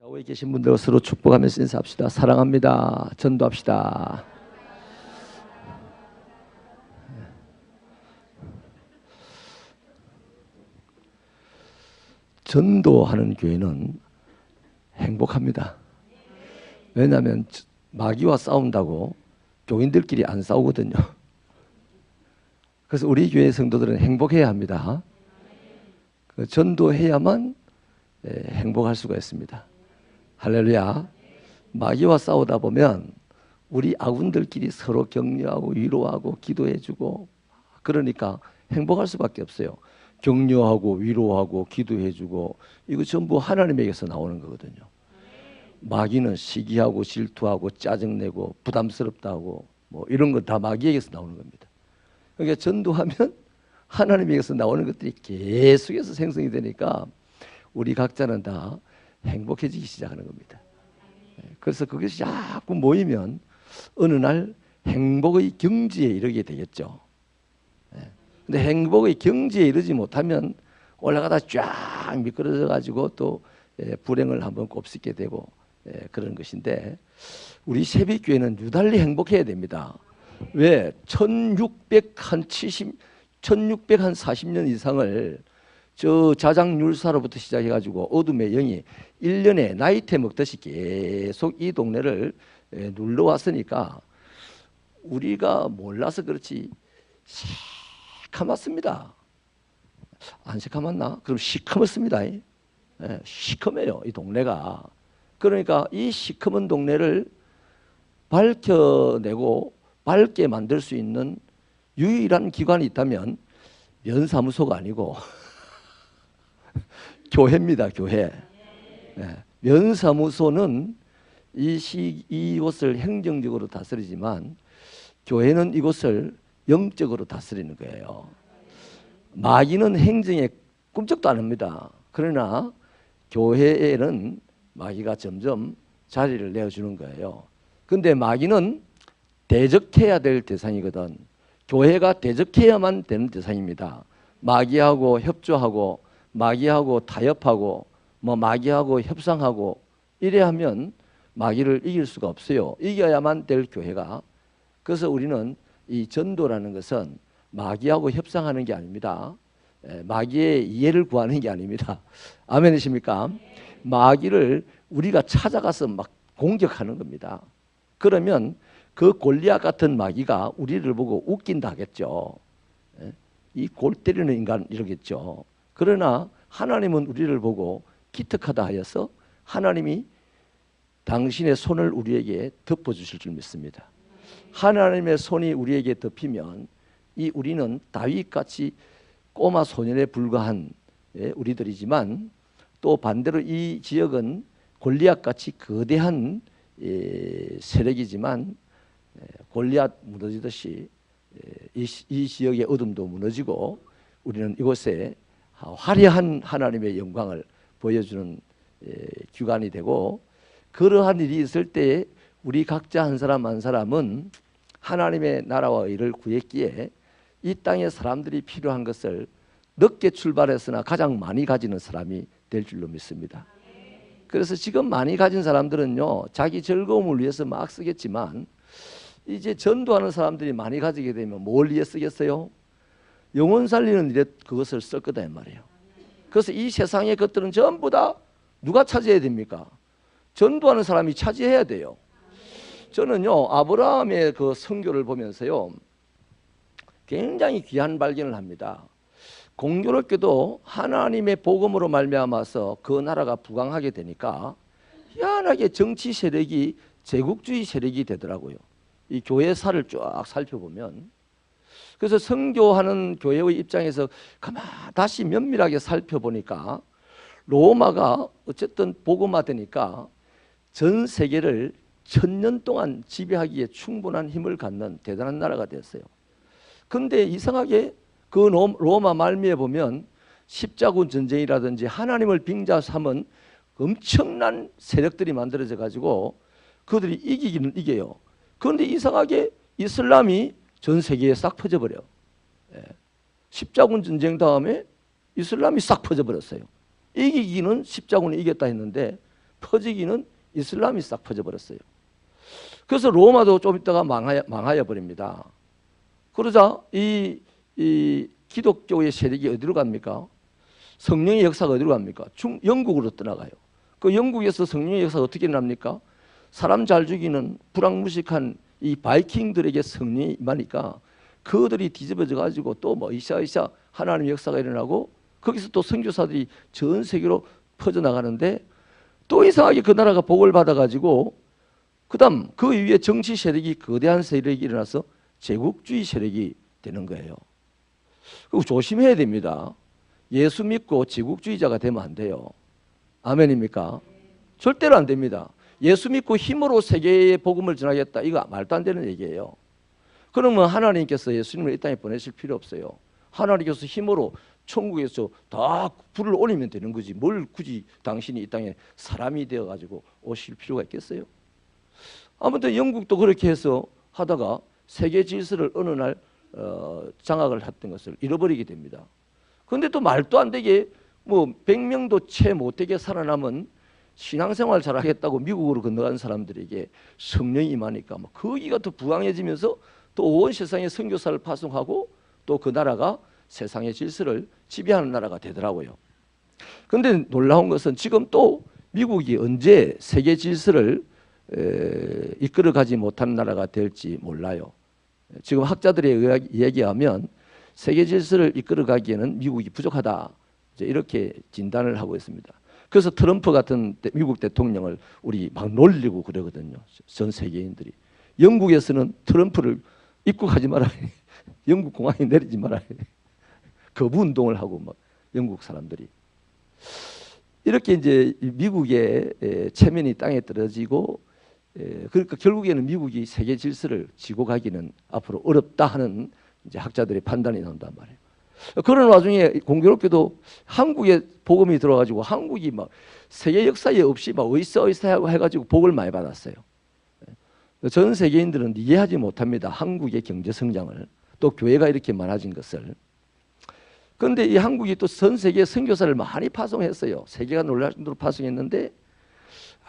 좌우에 계신 분들 서로 축복하면서 인사합시다. 사랑합니다. 전도합시다. 전도하는 교회는 행복합니다. 왜냐하면 마귀와 싸운다고 교인들끼리 안 싸우거든요. 그래서 우리 교회 성도들은 행복해야 합니다. 전도해야만 행복할 수가 있습니다. 할렐루야. 마귀와 싸우다 보면 우리 아군들끼리 서로 격려하고 위로하고 기도해주고, 그러니까 행복할 수밖에 없어요. 격려하고 위로하고 기도해주고, 이거 전부 하나님에게서 나오는 거거든요. 마귀는 시기하고 질투하고 짜증내고 부담스럽다고 뭐 이런 거 다 마귀에게서 나오는 겁니다. 그러니까 전도하면 하나님에게서 나오는 것들이 계속해서 생성이 되니까 우리 각자는 다 행복해지기 시작하는 겁니다. 그래서 그것이 자꾸 모이면 어느 날 행복의 경지에 이르게 되겠죠. 근데 행복의 경지에 이르지 못하면 올라가다 쫙 미끄러져 가지고 또 불행을 한번 곱씹게 되고 그런 것인데, 우리 새벽교회는 유달리 행복해야 됩니다. 왜? 1640년 이상을 저 자장율사로부터 시작해가지고 어둠의 영이 1년에 나이테 먹듯이 계속 이 동네를 눌러왔으니까 우리가 몰라서 그렇지 시커멓습니다. 안 시커멓나? 그럼 시커멓습니다. 시커매요, 이 동네가. 그러니까 이 시커먼 동네를 밝혀내고 밝게 만들 수 있는 유일한 기관이 있다면 면사무소가 아니고 교회입니다. 교회. 면사무소는 이곳을 행정적으로 다스리지만 교회는 이곳을 영적으로 다스리는 거예요. 마귀는 행정에 꿈쩍도 안 합니다. 그러나 교회에는 마귀가 점점 자리를 내어주는 거예요. 근데 마귀는 대적해야 될 대상이거든. 교회가 대적해야만 되는 대상입니다. 마귀하고 협조하고 마귀하고 타협하고 뭐 마귀하고 협상하고 이래 하면 마귀를 이길 수가 없어요. 이겨야만 될 교회가. 그래서 우리는 이 전도라는 것은 마귀하고 협상하는 게 아닙니다. 마귀의 이해를 구하는 게 아닙니다. 아멘이십니까? 마귀를 우리가 찾아가서 막 공격하는 겁니다. 그러면 그 골리앗 같은 마귀가 우리를 보고 웃긴다 하겠죠. 이 골 때리는 인간 이러겠죠. 그러나 하나님은 우리를 보고 기특하다 하여서 하나님이 당신의 손을 우리에게 덮어주실 줄 믿습니다. 하나님의 손이 우리에게 덮이면 우리는 다윗같이 꼬마 소년에 불과한 우리들이지만, 또 반대로 이 지역은 골리앗같이 거대한 세력이지만 골리앗 무너지듯이 이 지역의 어둠도 무너지고 우리는 이곳에 화려한 하나님의 영광을 보여주는 기관이 되고, 그러한 일이 있을 때 우리 각자 한 사람 한 사람은 하나님의 나라와 의를 구했기에 이 땅에 사람들이 필요한 것을 늦게 출발했으나 가장 많이 가지는 사람이 될 줄로 믿습니다. 그래서 지금 많이 가진 사람들은요, 자기 즐거움을 위해서 막 쓰겠지만 이제 전도하는 사람들이 많이 가지게 되면 뭘 위해 쓰겠어요? 영혼 살리는 일에 그것을 쓸 거다 이 말이에요. 그래서 이 세상의 것들은 전부 다 누가 차지해야 됩니까? 전도하는 사람이 차지해야 돼요. 저는요, 아브라함의 그 선교를 보면서요, 굉장히 귀한 발견을 합니다. 공교롭게도 하나님의 복음으로 말미암아서 그 나라가 부강하게 되니까 희한하게 정치 세력이 제국주의 세력이 되더라고요. 이 교회사를 쫙 살펴보면. 그래서 선교하는 교회의 입장에서 다시 면밀하게 살펴보니까 로마가 어쨌든 복음화되니까 전 세계를 1000년 동안 지배하기에 충분한 힘을 갖는 대단한 나라가 됐어요. 근데 이상하게 그 로마 말미에 보면 십자군 전쟁이라든지 하나님을 빙자 삼은 엄청난 세력들이 만들어져 가지고 그들이 이기기는 이겨요. 그런데 이상하게 이슬람이 전 세계에 싹 퍼져버려. 십자군 전쟁 다음에 이슬람이 싹 퍼져버렸어요. 이기기는 십자군이 이겼다 했는데 퍼지기는 이슬람이 싹 퍼져버렸어요. 그래서 로마도 좀 있다가 망하여 버립니다. 그러자 이 기독교의 세력이 어디로 갑니까? 성령의 역사가 어디로 갑니까? 영국으로 떠나가요. 그 영국에서 성령의 역사가 어떻게 일어납니까? 사람 잘 죽이는 불황무식한 이 바이킹들에게 성령이 임하니까 그들이 뒤집어져 가지고 또 뭐 이샤 하나님의 역사가 일어나고 거기서 또 선교사들이 전 세계로 퍼져나가는데 또 이상하게 그 나라가 복을 받아가지고 그다음 그 위에 정치 세력이 거대한 세력이 일어나서 제국주의 세력이 되는 거예요. 그리고 조심해야 됩니다. 예수 믿고 제국주의자가 되면 안 돼요. 아멘입니까? 절대로 안 됩니다. 예수 믿고 힘으로 세계에 복음을 전하겠다. 이거 말도 안 되는 얘기예요. 그러면 하나님께서 예수님을 이 땅에 보내실 필요 없어요. 하나님께서 힘으로 천국에서 다 불을 올리면 되는 거지. 뭘 굳이 당신이 이 땅에 사람이 되어가지고 오실 필요가 있겠어요? 아무튼 영국도 그렇게 해서 하다가 세계 질서를 어느 날 장악을 했던 것을 잃어버리게 됩니다. 그런데 또 말도 안 되게 뭐 100명도 채 못되게 살아남은 신앙생활 잘하겠다고 미국으로 건너간 사람들에게 성령이 임하니까 뭐 거기가 더 부강해지면서 또 온 세상에 선교사를 파송하고 또 그 나라가 세상의 질서를 지배하는 나라가 되더라고요. 그런데 놀라운 것은 지금 또 미국이 언제 세계 질서를 이끌어가지 못한 나라가 될지 몰라요. 지금 학자들의 이야기하면 세계 질서를 이끌어가기에는 미국이 부족하다, 이렇게 진단을 하고 있습니다. 그래서 트럼프 같은 미국 대통령을 우리 막 놀리고 그러거든요. 전 세계인들이. 영국에서는 트럼프를 입국하지 말아야 해. 영국 공항에 내리지 말아야 해. 거부 운동을 하고 막 영국 사람들이. 이렇게 이제 미국의 체면이 땅에 떨어지고, 그러니까 결국에는 미국이 세계 질서를 지고 가기는 앞으로 어렵다 하는 이제 학자들의 판단이 나온단 말이에요. 그런 와중에 공교롭게도 한국에 복음이 들어가지고 한국이 막 세계 역사에 없이 막 어이싸어이싸하고 해가지고 복을 많이 받았어요. 전 세계인들은 이해하지 못합니다. 한국의 경제 성장을, 또 교회가 이렇게 많아진 것을. 그런데 이 한국이 또 전 세계 선교사를 많이 파송했어요. 세계가 놀랄 정도로 파송했는데,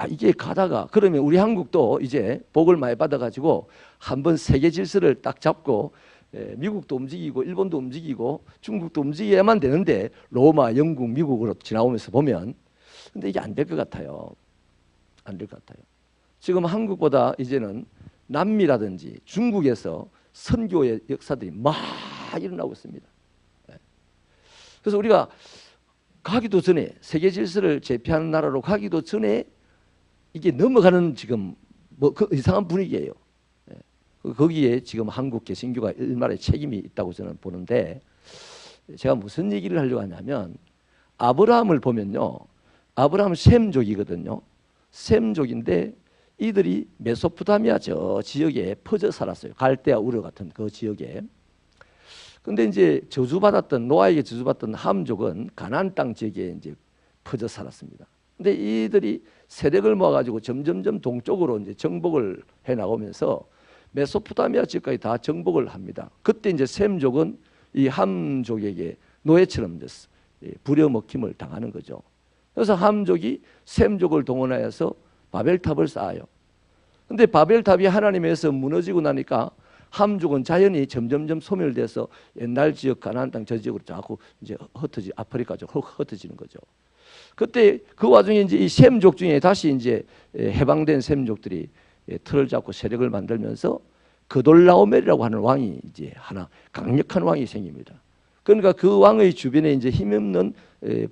이게 가다가 그러면 우리 한국도 이제 복을 많이 받아가지고 한번 세계 질서를 딱 잡고 미국도 움직이고 일본도 움직이고 중국도 움직여야만 되는데 로마, 영국, 미국으로 지나오면서 보면, 근데 이게 안 될 것 같아요. 안 될 것 같아요. 지금 한국보다 이제는 남미라든지 중국에서 선교의 역사들이 막 일어나고 있습니다. 그래서 우리가 가기도 전에, 세계 질서를 제패하는 나라로 가기도 전에 이게 넘어가는 지금 뭐 그 이상한 분위기예요. 거기에 지금 한국 개신교가 일말의 책임이 있다고 저는 보는데, 제가 무슨 얘기를 하려고 하냐면, 아브라함을 보면요, 아브라함은 셈족이거든요. 셈족인데 이들이 메소포타미아 저 지역에 퍼져 살았어요. 갈대아 우르 같은 그 지역에. 근데 이제 저주받았던, 노아에게 저주받던 함족은 가나안 땅 지역에 이제 퍼져 살았습니다. 근데 이들이 세력을 모아가지고 점점점 동쪽으로 이제 정복을 해 나오면서 메소포타미아 지역까지 다 정복을 합니다. 그때 이제 셈족은 이 함족에게 노예처럼 부려먹힘을 당하는 거죠. 그래서 함족이 셈족을 동원하여서 바벨탑을 쌓아요. 근데 바벨탑이 하나님에서 무너지고 나니까 함족은 자연히 점점점 소멸돼서 옛날 지역 가나안 땅 저 지역으로 자꾸 이제 아프리카 쪽으로 흩어지는 거죠. 그때 그 와중에 이제 이 셈족 중에 다시 이제 해방된 셈족들이 틀을 잡고 세력을 만들면서 그돌라오멜이라고 하는 왕이 이제 하나 강력한 왕이 생깁니다. 그러니까 그 왕의 주변에 이제 힘없는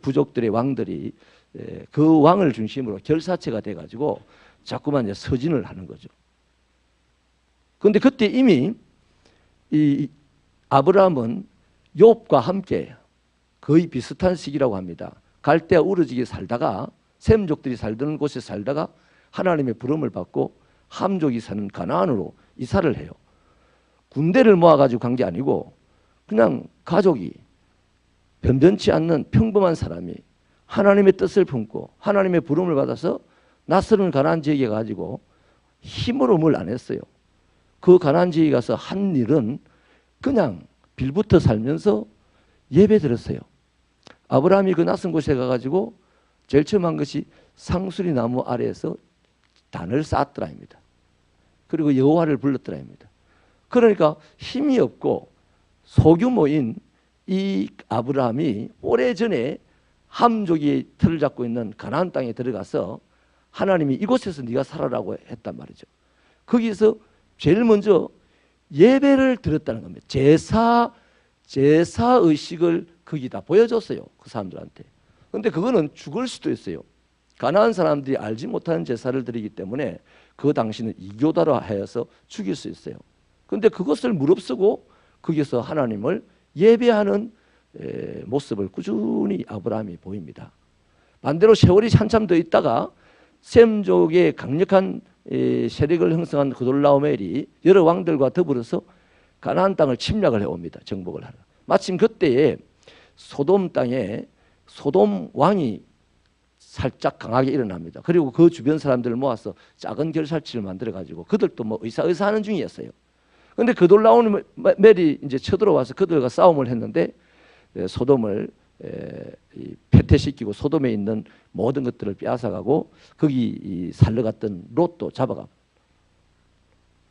부족들의 왕들이 그 왕을 중심으로 결사체가 돼가지고 자꾸만 이제 서진을 하는 거죠. 그런데 그때 이미 이 아브라함은 욥과 함께 거의 비슷한 시기라고 합니다. 갈대아 우르지기에 살다가, 셈족들이 살던 곳에 살다가 하나님의 부름을 받고 함족이 사는 가나안으로 이사를 해요. 군대를 모아가지고 간 게 아니고 그냥 가족이, 변변치 않는 평범한 사람이 하나님의 뜻을 품고 하나님의 부름을 받아서 낯설은 가나안 지역에 가지고 힘으로 뭘 안 했어요. 그 가나안 지역에 가서 한 일은 그냥 빌부터 살면서 예배 드렸어요. 아브라함이 그 낯선 곳에 가가지고 제일 처음 한 것이 상수리 나무 아래에서 단을 쌓았더라입니다. 그리고 여호와를 불렀더라입니다. 그러니까 힘이 없고 소규모인 이 아브라함이 오래전에 함족이 틀을 잡고 있는 가나안 땅에 들어가서 하나님이 이곳에서 네가 살아라고 했단 말이죠. 거기서 제일 먼저 예배를 드렸다는 겁니다. 제사 의식을 거기다 보여줬어요. 그 사람들한테. 그런데 그거는 죽을 수도 있어요. 가나안 사람들이 알지 못하는 제사를 드리기 때문에 그 당시는 이교다로 하여서 죽일 수 있어요. 그런데 그것을 무릅쓰고 거기서 하나님을 예배하는 모습을 꾸준히 아브라함이 보입니다. 반대로 세월이 한참 더 있다가 셈족의 강력한 세력을 형성한 그돌라오멜이 여러 왕들과 더불어서 가나안 땅을 침략을 해옵니다. 정복을 하러. 마침 그때에 소돔 땅에 소돔 왕이 살짝 강하게 일어납니다. 그리고 그 주변 사람들을 모아서 작은 결살치를 만들어 가지고 그들도 뭐 의사하는 중이었어요. 그런데 그돌라오멜이 이제 쳐들어와서 그들과 싸움을 했는데 소돔을 패퇴시키고 소돔에 있는 모든 것들을 빼앗아가고 거기 살러갔던 롯도 잡아가.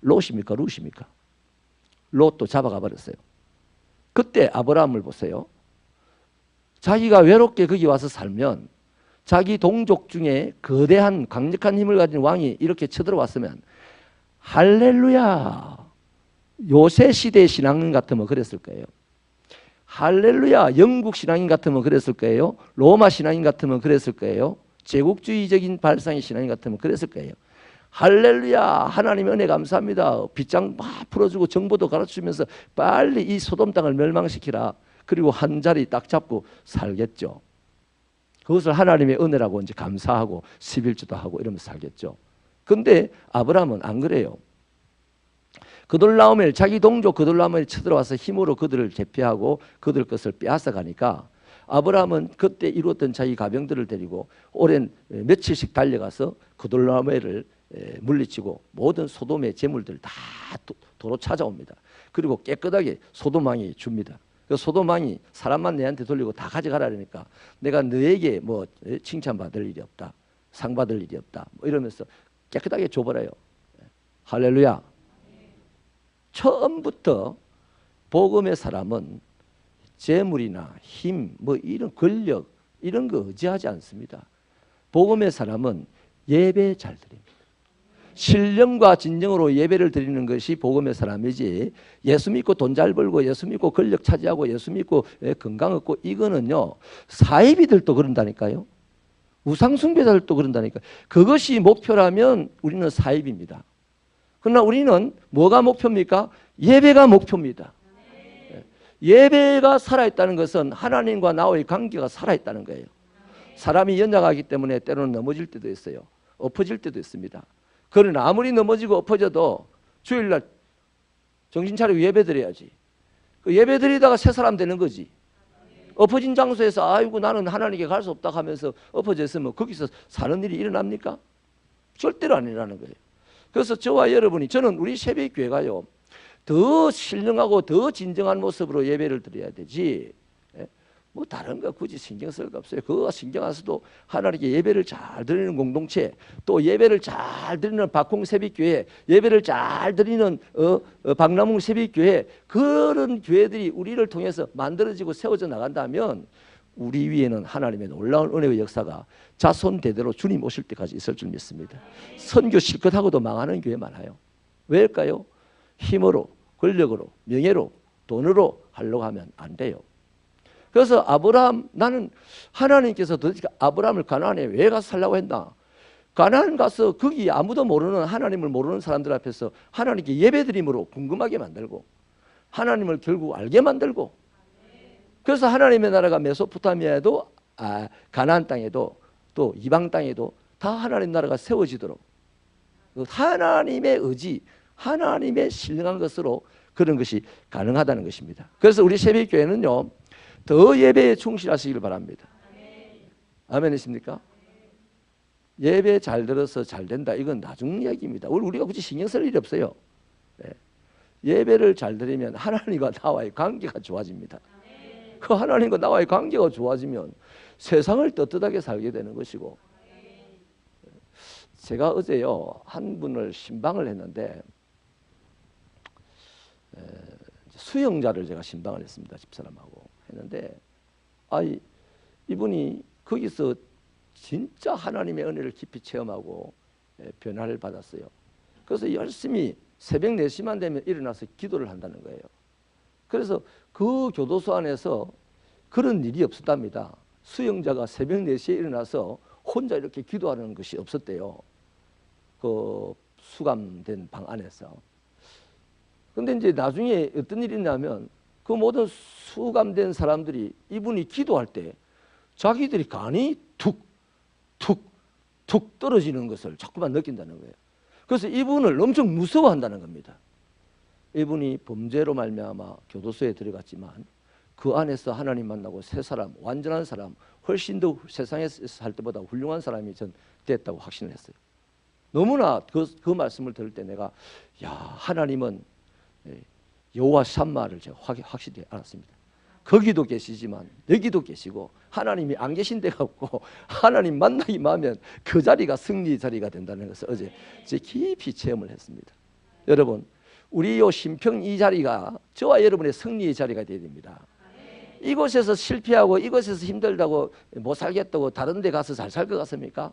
롯입니까? 룻입니까? 롯도 잡아가 버렸어요. 그때 아브라함을 보세요. 자기가 외롭게 거기 와서 살면 자기 동족 중에 거대한 강력한 힘을 가진 왕이 이렇게 쳐들어왔으면 할렐루야, 요새 시대 신앙인 같으면 그랬을 거예요. 할렐루야, 영국 신앙인 같으면 그랬을 거예요. 로마 신앙인 같으면 그랬을 거예요. 제국주의적인 발상의 신앙인 같으면 그랬을 거예요. 할렐루야, 하나님 은혜 감사합니다. 빗장 막 풀어주고 정보도 가르치면서 빨리 이 소돔 땅을 멸망시키라. 그리고 한 자리 딱 잡고 살겠죠. 그것을 하나님의 은혜라고 이제 감사하고 11주도 하고 이러면서 살겠죠. 근데 아브라함은 안 그래요. 그돌라오멜, 자기 동족 그돌라오멜이 쳐들어와서 힘으로 그들을 제패하고 그들 것을 빼앗아 가니까 아브라함은 그때 이루었던 자기 가병들을 데리고 오랜 며칠씩 달려가서 그돌라오멜을 물리치고 모든 소돔의 재물들을 다 도로 찾아옵니다. 그리고 깨끗하게 소돔 왕이 줍니다. 그 소돔 왕이 사람만 내한테 돌리고 다 가져가라 그러니까 내가 너에게 뭐 칭찬받을 일이 없다, 상 받을 일이 없다, 뭐 이러면서 깨끗하게 줘버려요. 할렐루야. 처음부터 복음의 사람은 재물이나 힘, 뭐 이런 권력 이런 거 의지하지 않습니다. 복음의 사람은 예배 잘 드립니다. 신령과 진정으로 예배를 드리는 것이 복음의 사람이지, 예수 믿고 돈 잘 벌고 예수 믿고 권력 차지하고 예수 믿고 건강 얻고 이거는요, 사이비들도 그런다니까요. 우상숭배자들도 그런다니까요. 그것이 목표라면 우리는 사입입니다. 그러나 우리는 뭐가 목표입니까? 예배가 목표입니다. 예배가 살아있다는 것은 하나님과 나와의 관계가 살아있다는 거예요. 사람이 연약하기 때문에 때로는 넘어질 때도 있어요. 엎어질 때도 있습니다. 그러나 아무리 넘어지고 엎어져도 주일날 정신 차리고 예배 드려야지. 그 예배 드리다가 새 사람 되는 거지. 엎어진 장소에서 아이고 나는 하나님께 갈 수 없다 하면서 엎어져 있으면 거기서 사는 일이 일어납니까? 절대로 안 일어나는 거예요. 그래서 저와 여러분이, 저는 우리 새벽교회가요 더 신령하고 더 진정한 모습으로 예배를 드려야 되지, 뭐 다른 거 굳이 신경 쓸 거 없어요. 그거 신경 안 써도 하나님께 예배를 잘 드리는 공동체, 또 예배를 잘 드리는 박홍 새벽교회, 예배를 잘 드리는 박남웅 새벽교회, 그런 교회들이 우리를 통해서 만들어지고 세워져 나간다면 우리 위에는 하나님의 놀라운 은혜의 역사가 자손 대대로 주님 오실 때까지 있을 줄 믿습니다. 선교 실컷 하고도 망하는 교회 많아요. 왜일까요? 힘으로, 권력으로, 명예로, 돈으로 하려고 하면 안 돼요. 그래서 아브라함, 나는 하나님께서 도대체 아브라함을 가나안에 왜 가서 살라고 했나? 가나안 가서 거기 아무도 모르는, 하나님을 모르는 사람들 앞에서 하나님께 예배드림으로 궁금하게 만들고 하나님을 결국 알게 만들고, 그래서 하나님의 나라가 메소포타미아에도 가나안 땅에도 또 이방 땅에도 다 하나님 나라가 세워지도록 하나님의 의지, 하나님의 신령한 것으로 그런 것이 가능하다는 것입니다. 그래서 우리 새벽교회는요 더 예배에 충실하시길 바랍니다. 아멘이십니까? 예배 잘 들어서 잘 된다, 이건 나중 이야기입니다. 우리가 굳이 신경 쓸 일이 없어요. 예배를 잘 드리면 하나님과 나와의 관계가 좋아집니다. 그 하나님과 나와의 관계가 좋아지면 세상을 떳떳하게 살게 되는 것이고, 제가 어제요 한 분을 신방을 했는데 수영자를 제가 신방을 했습니다. 집사람하고 했는데 이분이 거기서 진짜 하나님의 은혜를 깊이 체험하고 변화를 받았어요. 그래서 열심히 새벽 4시만 되면 일어나서 기도를 한다는 거예요. 그래서 그 교도소 안에서 그런 일이 없었답니다. 수영자가 새벽 4시에 일어나서 혼자 이렇게 기도하는 것이 없었대요. 그 수감된 방 안에서. 근데 이제 나중에 어떤 일이 있냐면 그 모든 수감된 사람들이 이분이 기도할 때 자기들이 간이 툭 떨어지는 것을 자꾸만 느낀다는 거예요. 그래서 이분을 엄청 무서워한다는 겁니다. 이분이 범죄로 말미암아 교도소에 들어갔지만 그 안에서 하나님 만나고 새 사람, 완전한 사람, 훨씬 더 세상에서 살 때보다 훌륭한 사람이 전 됐다고 확신을 했어요. 너무나 그 말씀을 들을 때 내가 하나님은 여호와 샴마를 제가 확실히 알았습니다. 거기도 계시지만 여기도 계시고 하나님이 안 계신 데가 없고 하나님 만나기만 하면 그 자리가 승리 자리가 된다는 것을 어제 깊이 체험을 했습니다. 여러분, 우리 요 신평 이 자리가 저와 여러분의 승리의 자리가 되어야 됩니다. 이곳에서 실패하고 이곳에서 힘들다고 못 살겠다고 다른 데 가서 잘 살 것 같습니까?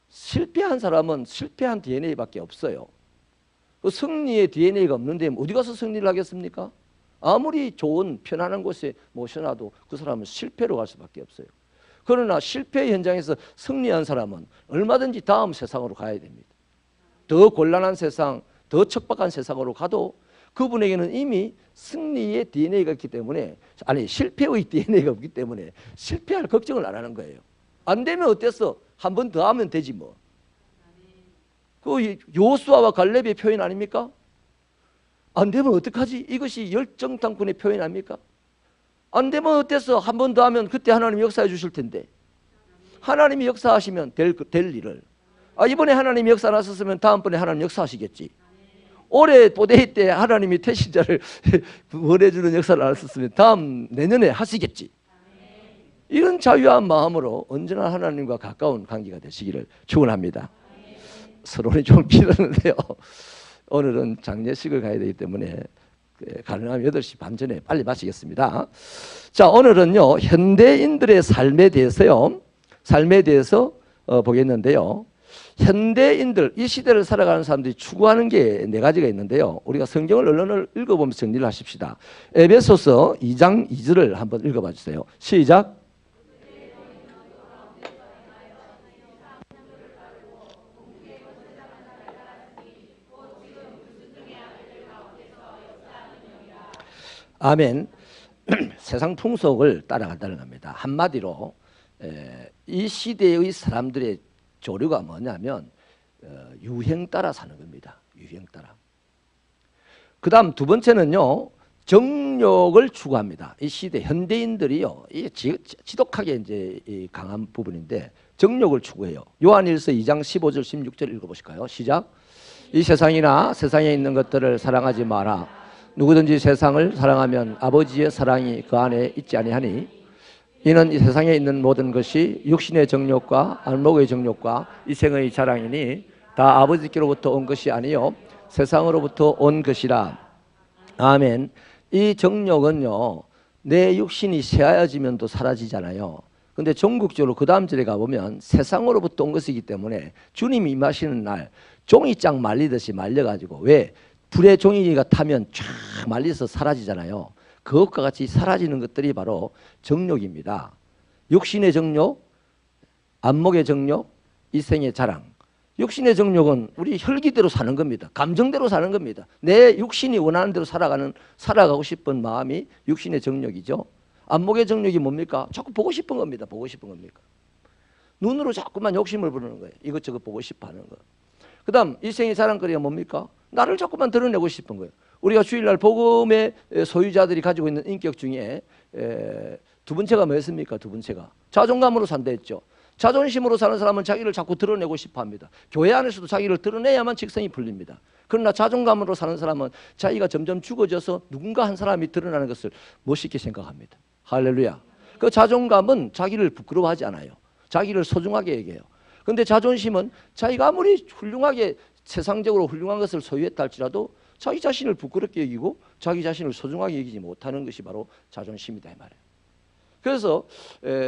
실패한 사람은 실패한 DNA밖에 없어요. 그 승리의 DNA가 없는데 어디 가서 승리를 하겠습니까? 아무리 좋은 편안한 곳에 모셔놔도 그 사람은 실패로 갈 수밖에 없어요. 그러나 실패 현장에서 승리한 사람은 얼마든지 다음 세상으로 가야 됩니다. 더 곤란한 세상, 더 척박한 세상으로 가도 그분에게는 이미 승리의 DNA가 있기 때문에, 아니 실패의 DNA가 없기 때문에 실패할 걱정을 안 하는 거예요. 안 되면 어땠어? 한 번 더 하면 되지 뭐. 그 요수아와 갈렙의 표현 아닙니까? 안 되면 어떡하지? 이것이 열정탐꾼의 표현 아닙니까? 안 되면 어땠어? 한 번 더 하면 그때 하나님이 역사해 주실 텐데. 하나님이 역사하시면 될 일을. 이번에 하나님이 역사 안 하셨으면 다음번에 하나님 역사하시겠지. 올해 보대회 때 하나님이 태신자를 보내주는 역사를 안 하셨으면 다음 내년에 하시겠지. 이런 자유한 마음으로 언제나 하나님과 가까운 관계가 되시기를 축원합니다. 서론이 좀 길었는데요. 오늘은 장례식을 가야 되기 때문에 가능하면 8시 반 전에 빨리 마치겠습니다. 자, 오늘은요 현대인들의 삶에 대해서 보겠는데요. 현대인들, 이 시대를 살아가는 사람들이 추구하는 게 4가지가 있는데요. 우리가 성경을 얼른 읽어보면서 정리를 하십시다. 에베소서 2장 2절을 한번 읽어봐 주세요. 시작. 아멘. 세상 풍속을 따라간다는 겁니다. 한마디로 이 시대의 사람들의 조류가 뭐냐면 유행 따라 사는 겁니다. 유행 따라. 그 다음 두 번째는요, 정욕을 추구합니다. 이 시대 현대인들이요, 이 지독하게 이제 강한 부분인데 정욕을 추구해요. 요한일서 2장 15절 16절 읽어보실까요? 시작. 이 세상이나 세상에 있는 것들을 사랑하지 마라. 누구든지 세상을 사랑하면 아버지의 사랑이 그 안에 있지 아니하니 이는 이 세상에 있는 모든 것이 육신의 정욕과 안목의 정욕과 이생의 자랑이니 다 아버지께로부터 온 것이 아니요 세상으로부터 온 것이라. 아멘. 이 정욕은요 내 육신이 쇠하여지면 또 사라지잖아요. 근데 전국적으로 그 다음 절에 가보면 세상으로부터 온 것이기 때문에 주님이 임하시는 날 종이짝 말리듯이 말려가지고, 왜? 불의 종이가 타면 쫙 말려서 사라지잖아요. 그것과 같이 사라지는 것들이 바로 정욕입니다. 육신의 정욕, 안목의 정욕, 이생의 자랑. 육신의 정욕은 우리 혈기대로 사는 겁니다. 감정대로 사는 겁니다. 내 육신이 원하는 대로 살아가고 싶은 마음이 육신의 정욕이죠. 안목의 정욕이 뭡니까? 자꾸 보고 싶은 겁니다. 보고 싶은 겁니까? 눈으로 자꾸만 욕심을 부르는 거예요. 이것저것 보고 싶어 하는 거. 그 다음 이생의 자랑거리가 뭡니까? 나를 자꾸만 드러내고 싶은 거예요. 우리가 주일날 복음의 소유자들이 가지고 있는 인격 중에 두 번째가 뭐였습니까? 두 번째가 자존감으로 산다 했죠. 자존심으로 사는 사람은 자기를 자꾸 드러내고 싶어 합니다. 교회 안에서도 자기를 드러내야만 직성이 풀립니다. 그러나 자존감으로 사는 사람은 자기가 점점 죽어져서 누군가 한 사람이 드러나는 것을 멋있게 생각합니다. 할렐루야. 그 자존감은 자기를 부끄러워하지 않아요. 자기를 소중하게 얘기해요. 근데 자존심은 자기가 아무리 훌륭하게 세상적으로 훌륭한 것을 소유했다 할지라도 자기 자신을 부끄럽게 여기고 자기 자신을 소중하게 여기지 못하는 것이 바로 자존심이다 이 말이에요. 그래서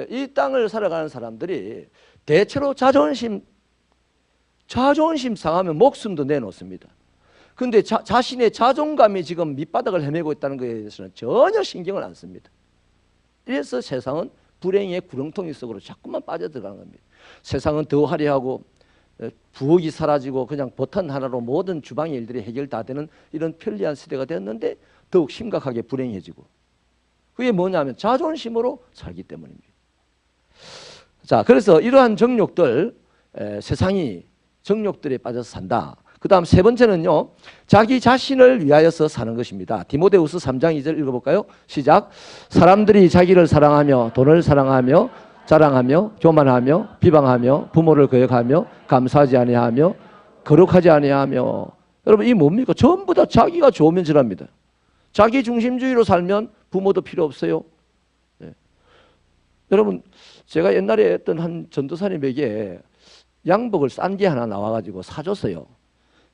이 땅을 살아가는 사람들이 대체로 자존심 상하면 목숨도 내놓습니다. 근데 자신의 자존감이 지금 밑바닥을 헤매고 있다는 것에 대해서는 전혀 신경을 안 씁니다. 이래서 세상은 불행의 구렁텅이 속으로 자꾸만 빠져들어가는 겁니다. 세상은 더 화려하고 부엌이 사라지고 그냥 버튼 하나로 모든 주방의 일들이 해결 다 되는 이런 편리한 시대가 되었는데 더욱 심각하게 불행해지고, 그게 뭐냐면 자존심으로 살기 때문입니다. 자, 그래서 이러한 정욕들, 세상이 정욕들에 빠져서 산다. 그 다음 세 번째는요, 자기 자신을 위하여서 사는 것입니다. 디모데후서 3장 2절 읽어볼까요? 시작. 사람들이 자기를 사랑하며 돈을 사랑하며 자랑하며 교만하며 비방하며 부모를 거역하며 감사하지 아니하며 거룩하지 아니하며. 여러분, 이 뭡니까? 전부 다 자기가 좋으면 지랍니다. 자기 중심주의로 살면 부모도 필요 없어요. 네. 여러분, 제가 옛날에 어떤 한 전도사님에게 양복을 싼 게 하나 나와가지고 사줬어요.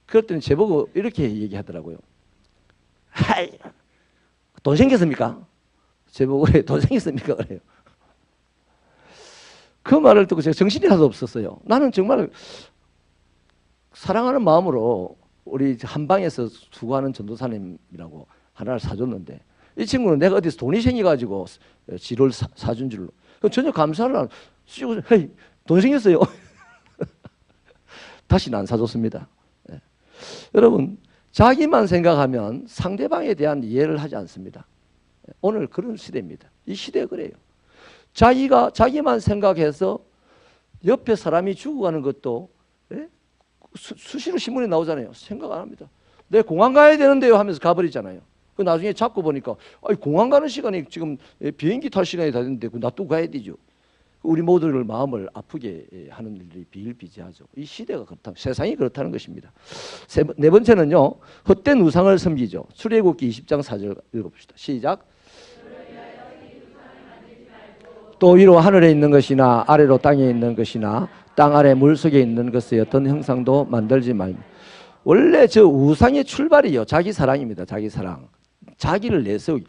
그랬더니 제보고 이렇게 얘기하더라고요. 하이, 돈 생겼습니까? 제보고 돈 생겼습니까? 그래요. 그 말을 듣고 제가 정신이 하나도 없었어요. 나는 정말 사랑하는 마음으로 우리 한방에서 수고하는 전도사님이라고 하나를 사줬는데, 이 친구는 내가 어디서 돈이 생겨가지고 지를 사준 줄로 전혀 감사를 안 하고, 헤이, 돈 생겼어요. 다시는 안 사줬습니다. 네. 여러분, 자기만 생각하면 상대방에 대한 이해를 하지 않습니다. 오늘 그런 시대입니다. 이 시대가 그래요. 자기만 생각해서 옆에 사람이 죽어가는 것도, 예? 수시로 신문에 나오잖아요. 생각 안 합니다. 내 공항 가야 되는데요 하면서 가버리잖아요. 그 나중에 잡고 보니까 공항 가는 시간이 지금 비행기 탈 시간이 다 됐는데 놔두고 가야 되죠. 우리 모두를 마음을 아프게 하는 일들이 비일비재하죠. 이 시대가 그렇다, 세상이 그렇다는 것입니다. 네 번째는요, 헛된 우상을 섬기죠. 출애굽기 20장 4절 읽어봅시다. 시작. 또 위로 하늘에 있는 것이나 아래로 땅에 있는 것이나 땅 아래 물속에 있는 것의 어떤 형상도 만들지 말고. 원래 저 우상의 출발이요, 자기 사랑입니다. 자기 사랑. 자기를 내세우기.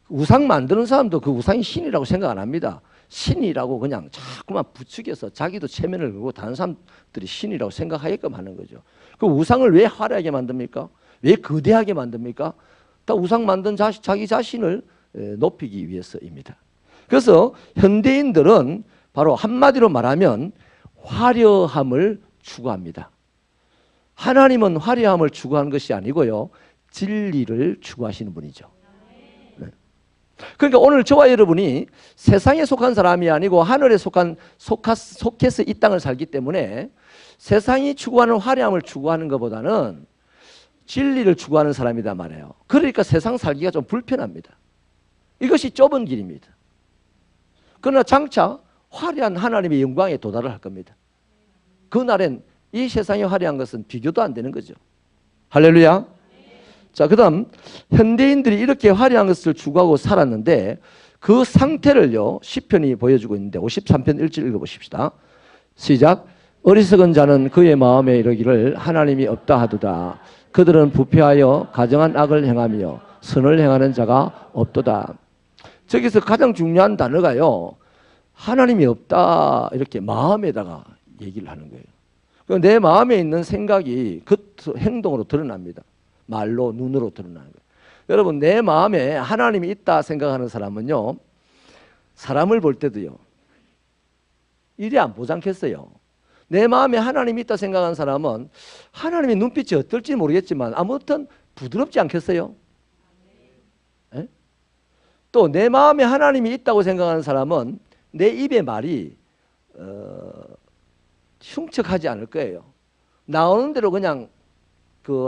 우상 만드는 사람도 그 우상이 신이라고 생각 안 합니다. 신이라고 그냥 자꾸만 부추겨서 자기도 체면을 걸고 다른 사람들이 신이라고 생각하게끔 하는 거죠. 그 우상을 왜 화려하게 만듭니까? 왜 거대하게 만듭니까? 다 우상 만든 자기 자신을 높이기 위해서입니다. 그래서 현대인들은 바로 한마디로 말하면 화려함을 추구합니다. 하나님은 화려함을 추구하는 것이 아니고요, 진리를 추구하시는 분이죠. 네. 그러니까 오늘 저와 여러분이 세상에 속한 사람이 아니고 하늘에 속해서 이 땅을 살기 때문에 세상이 추구하는 화려함을 추구하는 것보다는 진리를 추구하는 사람이란 말이에요. 그러니까 세상 살기가 좀 불편합니다. 이것이 좁은 길입니다. 그러나 장차 화려한 하나님의 영광에 도달을 할 겁니다. 그날엔 이 세상에 화려한 것은 비교도 안 되는 거죠. 할렐루야. 자, 그 다음 현대인들이 이렇게 화려한 것을 추구하고 살았는데 그 상태를요, 시편이 보여주고 있는데 53편 1절 읽어보십시다. 시작. 어리석은 자는 그의 마음에 이르기를 하나님이 없다 하도다. 그들은 부패하여 가정한 악을 행하며 선을 행하는 자가 없도다. 저기서 가장 중요한 단어가요, 하나님이 없다, 이렇게 마음에다가 얘기를 하는 거예요. 내 마음에 있는 생각이 그 행동으로 드러납니다. 말로, 눈으로 드러나는 거예요. 여러분, 내 마음에 하나님이 있다 생각하는 사람은요, 사람을 볼 때도요, 이리 안 보지 않겠어요? 내 마음에 하나님이 있다 생각하는 사람은 하나님의 눈빛이 어떨지 모르겠지만 아무튼 부드럽지 않겠어요? 또 내 마음에 하나님이 있다고 생각하는 사람은 내 입의 말이 흉측하지 않을 거예요. 나오는 대로 그냥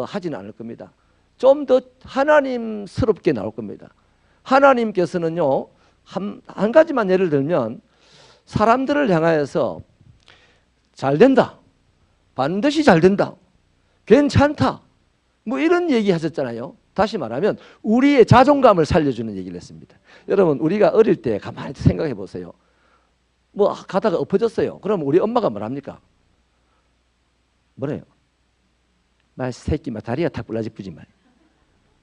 하지는 않을 겁니다. 좀 더 하나님스럽게 나올 겁니다. 하나님께서는요, 한 가지만 예를 들면 사람들을 향하여서 잘 된다, 반드시 잘 된다, 괜찮다, 뭐 이런 얘기 하셨잖아요. 다시 말하면 우리의 자존감을 살려주는 얘기를 했습니다. 여러분 우리가 어릴 때 가만히 생각해 보세요. 뭐 가다가 엎어졌어요. 그럼 우리 엄마가 뭐랍니까? 뭐래요? 말 새끼 막 다리가 탁 불라지쁘지 말.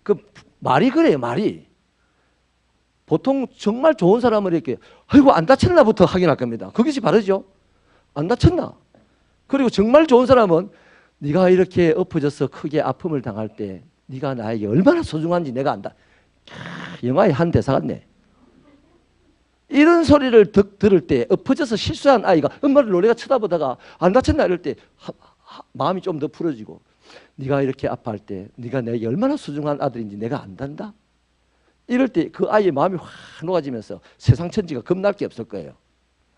그 말이 그래요. 말이. 보통 정말 좋은 사람을 이렇게 아이고 안 다쳤나부터 확인할 겁니다. 그것이 바르죠. 안 다쳤나? 그리고 정말 좋은 사람은 네가 이렇게 엎어져서 크게 아픔을 당할 때 네가 나에게 얼마나 소중한지 내가 안다. 영화의 한 대사 같네. 이런 소리를 들을 때 엎어져서 실수한 아이가 엄마를 노래가 쳐다보다가 안 다쳤나 이럴 때 마음이 좀 더 풀어지고 네가 이렇게 아파할 때 네가 내게 얼마나 소중한 아들인지 내가 안단다. 이럴 때 그 아이의 마음이 확 녹아지면서 세상 천지가 겁날 게 없을 거예요.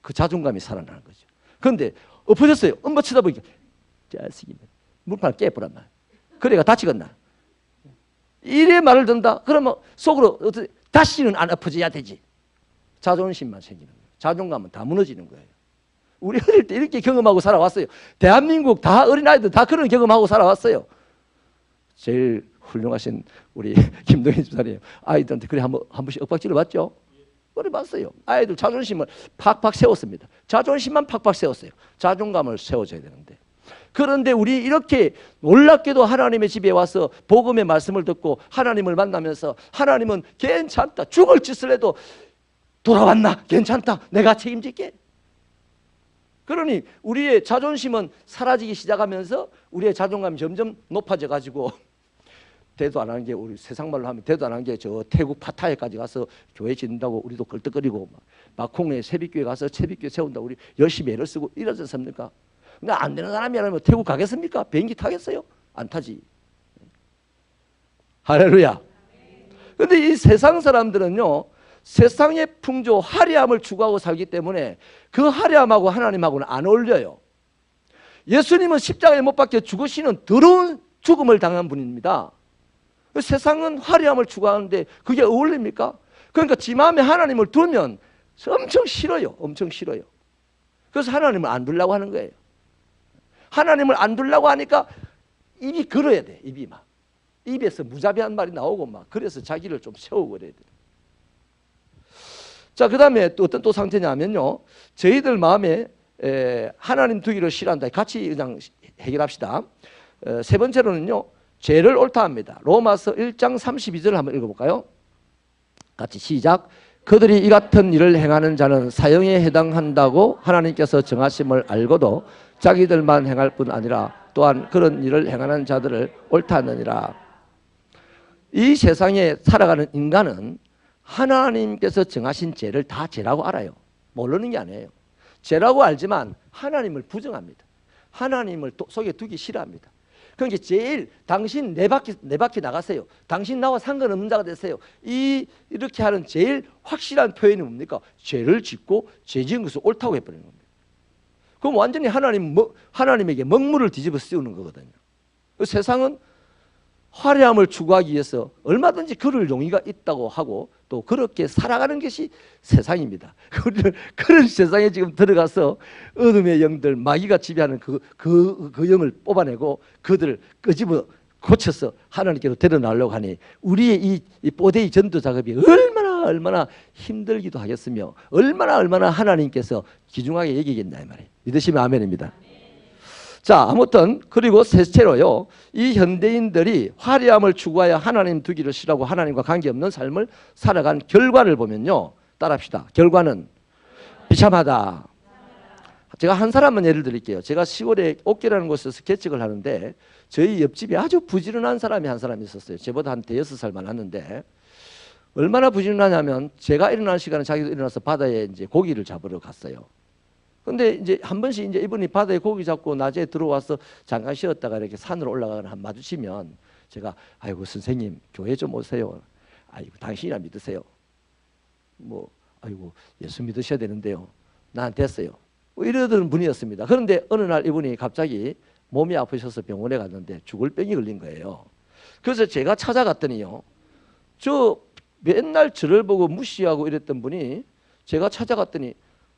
그 자존감이 살아나는 거죠. 그런데 엎어졌어요. 엄마 쳐다보니까 자식이 물판을 깨버란 말. 그래가 다치겠나. 이래 말을 듣는다. 그러면 속으로 다시는 안 엎어져야 되지. 자존심만 생기는 거예요. 자존감은 다 무너지는 거예요. 우리 어릴 때 이렇게 경험하고 살아왔어요. 대한민국 다 어린아이들 다 그런 경험하고 살아왔어요. 제일 훌륭하신 우리 김동현 집사님 아이들한테 그래 한 번씩 엇박질을 봤죠? 그래 봤어요. 아이들 자존심을 팍팍 세웠습니다. 자존심만 팍팍 세웠어요. 자존감을 세워줘야 되는데. 그런데 우리 이렇게 놀랍게도 하나님의 집에 와서 복음의 말씀을 듣고 하나님을 만나면서 하나님은 괜찮다. 죽을 짓을 해도 돌아왔나? 괜찮다. 내가 책임질게. 그러니 우리의 자존심은 사라지기 시작하면서 우리의 자존감이 점점 높아져 가지고 대도 안 하는 게 우리 세상 말로 하면 대도 안 하는 게 저 태국 파타야까지 가서 교회 짓는다고 우리도 걸떡거리고 마콩에 세빛교회 가서 세빛교회 세운다고 우리 열심히 애를 쓰고 이러지 않습니까? 근데 안 되는 사람이라면 태국 가겠습니까? 비행기 타겠어요? 안 타지. 할렐루야. 근데 이 세상 사람들은요 세상의 풍조 화려함을 추구하고 살기 때문에 그 화려함하고 하나님하고는 안 어울려요. 예수님은 십자가에 못 박혀 죽으시는 더러운 죽음을 당한 분입니다. 세상은 화려함을 추구하는데 그게 어울립니까? 그러니까 지 마음에 하나님을 두면 엄청 싫어요. 엄청 싫어요. 그래서 하나님을 안 두려고 하는 거예요. 하나님을 안 두려고 하니까 입이 걸어야 돼. 입이 막. 입에서 무자비한 말이 나오고 막 그래서 자기를 좀 세우고 그래야 돼. 자, 그 다음에 또 어떤 또 상태냐면요. 저희들 마음에 하나님 두기를 싫어한다. 같이 그냥 해결합시다. 세 번째로는요. 죄를 옳다 합니다. 로마서 1장 32절을 한번 읽어볼까요? 같이 시작. 그들이 이 같은 일을 행하는 자는 사형에 해당한다고 하나님께서 정하심을 알고도 자기들만 행할 뿐 아니라 또한 그런 일을 행하는 자들을 옳다 하느니라. 이 세상에 살아가는 인간은 하나님께서 정하신 죄를 다 죄라고 알아요. 모르는 게 아니에요. 죄라고 알지만 하나님을 부정합니다. 하나님을 속에 두기 싫어합니다. 그러니까 제일 당신 내 밖에 나가세요. 당신 나와 상관없는 자가 되세요. 이렇게 하는 제일 확실한 표현이 뭡니까? 죄를 짓고 죄 지은 것을 옳다고 해버리는 겁니다. 그럼 완전히 하나님에게 먹물을 뒤집어 씌우는 거거든요. 세상은 화려함을 추구하기 위해서 얼마든지 그럴 용의가 있다고 하고 또 그렇게 살아가는 것이 세상입니다. 그런 세상에 지금 들어가서 어둠의 영들, 마귀가 지배하는 그 영을 뽑아내고 그들을 끄집어 고쳐서 하나님께로 데려나오려고 하니 우리의 이 뽀데이 전도 작업이 얼마나 힘들기도 하겠으며 얼마나 하나님께서 귀중하게 여기겠나 이 말이에요. 믿으시면 아멘입니다. 자, 아무튼 그리고 셋째로요. 이 현대인들이 화려함을 추구하여 하나님 두기를 싫어하고 하나님과 관계없는 삶을 살아간 결과를 보면요. 따라합시다. 결과는 비참하다. 제가 한 사람만 예를 드릴게요. 제가 시골에 옥계라는 곳에서 개척을 하는데 저희 옆집에 아주 부지런한 사람이 한 사람이 있었어요. 저보다 한 대여섯 살 많았는데 얼마나 부지런하냐면 제가 일어나는 시간에 자기도 일어나서 바다에 이제 고기를 잡으러 갔어요. 근데 이제 한 번씩 이제 이분이 바다에 고기 잡고 낮에 들어와서 잠깐 쉬었다가 이렇게 산으로 올라가거나 한 마주치면 제가 아이고 선생님 교회 좀 오세요. 아이고 당신이나 믿으세요. 뭐 아이고 예수 믿으셔야 되는데요. 난 됐어요. 이러던 분이었습니다. 그런데 어느 날 이분이 갑자기 몸이 아프셔서 병원에 갔는데 죽을 병이 걸린 거예요. 그래서 제가 찾아갔더니요. 저 맨날 저를 보고 무시하고 이랬던 분이 제가 찾아갔더니